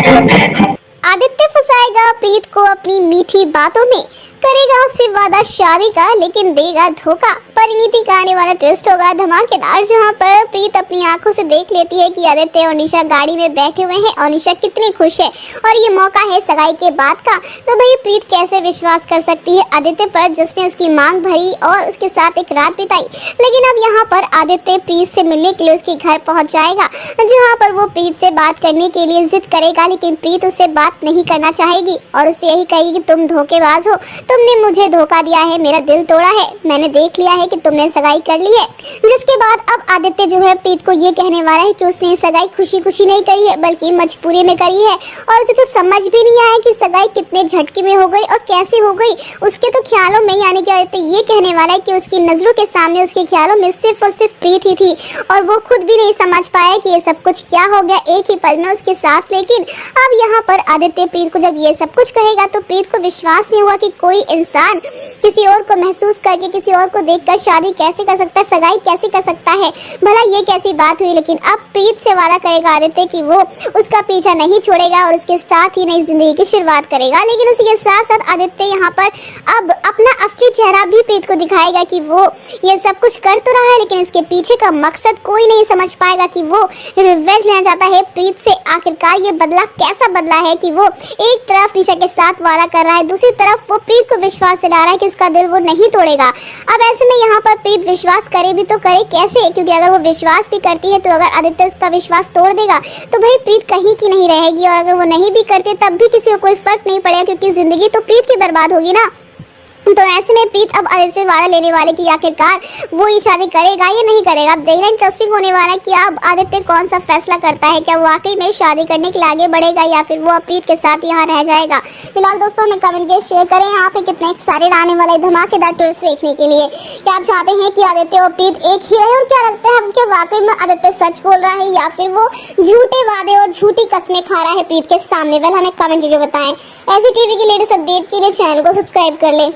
आदित्य फंसाएगा प्रीत को अपनी मीठी बातों में, करेगा उससे वादा शादी का लेकिन देगा धोखा। परिणीति का आने वाला ट्विस्ट होगा धमाकेदार, जहां पर प्रीत अपनी आंखों से देख लेती है कि आदित्य और निशा गाड़ी में बैठे हुए हैं और निशा कितनी खुश है और ये मौका है सगाई के बाद का। तो भाई प्रीत कैसे विश्वास कर सकती है आदित्य पर जिसने उसकी मांग भरी और उसके साथ एक रात बिताई। लेकिन अब यहाँ पर आदित्य प्रीत से मिलने के लिए उसके घर पहुँच जाएगा, जहाँ पर वो प्रीत से बात करने के लिए जिद करेगा, लेकिन प्रीत उससे बात नहीं करना चाहेगी और उससे यही कहेगी कि तुम धोखेबाज हो, तुमने मुझे धोखा दिया है, मेरा दिल तोड़ा है, मैंने देख लिया है कि तुमने सगाई कर ली है। जिसके बाद अब आदित्य जो है प्रीत को ये कहने वाला है कि उसने सगाई खुशी खुशी नहीं करी है बल्कि मजबूरी में करी है, और उसे तो समझ भी नहीं आया कि सगाई कितने झटके में हो गई और कैसे हो गई। उसके तो ख्यालों में ही आने के आदित्य ये कहने वाला है कि उसकी नजरों के सामने उसके ख्यालों में सिर्फ और सिर्फ प्रीत ही थी और वो खुद भी नहीं समझ पाया कि ये सब कुछ क्या हो गया एक ही पल में उसके साथ। लेकिन अब यहाँ पर आदित्य प्रीत को जब ये सब कुछ कहेगा तो प्रीत को विश्वास नहीं हुआ कि कोई इंसान किसी और को महसूस करके किसी और को देखकर शादी कैसे कर सकता है, सगाई कैसे कर सकता है, भला ये कैसी बात हुई। लेकिन अब प्रीत से वादा करेगा आदित्य कि वो उसका पीछा नहीं छोड़ेगा और उसके साथ ही नई जिंदगी की शुरुआत करेगा। लेकिन उसी के साथ साथ आदित्य यहाँ पर अब अपना असली चेहरा भी प्रीत को दिखाएगा कि वो ये सब कुछ कर तो रहा है लेकिन इसके पीछे का मकसद कोई नहीं समझ पाएगा कि वो रिवेंज लेना चाहता है प्रीत से। आखिरकार ये बदला कैसा बदला है कि वो एक तरफ निशा के साथ वादा कर रहा है, दूसरी तरफ वो प्रीत को विश्वास दिला रहा है कि उसका दिल वो नहीं तोड़ेगा। अब ऐसे में यहाँ पर प्रीत विश्वास करे भी तो करे कैसे, क्योंकि अगर वो विश्वास भी करती है तो अगर आदित्य उसका विश्वास तोड़ देगा तो भाई प्रीत कहीं की नहीं रहेगी, और अगर वो नहीं भी करते तब भी किसी को कोई फर्क नहीं पड़ेगा क्योंकि जिंदगी तो प्रीत की बर्बाद होगी ना। तो ऐसे में प्रीत अब आदित्य से वादा लेने वाले कि आखिरकार वो ये शादी करेगा या नहीं करेगा। अब देखना इंटरेस्टिंग होने वाला है कि अब आदित्य कौन सा फैसला करता है, क्या वो वाकई में शादी करने के लिए आगे बढ़ेगा या फिर वो प्रीत के साथ यहाँ रह जाएगा। फिलहाल दोस्तों हमें कमेंट के शेयर करें यहाँ पे कितने सारे आने वाले धमाकेदार ट्विस्ट देखने के लिए। क्या आप चाहते हैं कि आदित्य और प्रीत एक ही रहे, और क्या लगता है क्या वाकई में आदित्य सच बोल रहा है या फिर वो झूठे वादे और झूठी कस्में खा रहा है प्रीत के सामने। वेल हमें कमेंट करके बताएं। ऐसी टीवी की लेटेस्ट अपडेट के लिए चैनल को सब्सक्राइब कर ले।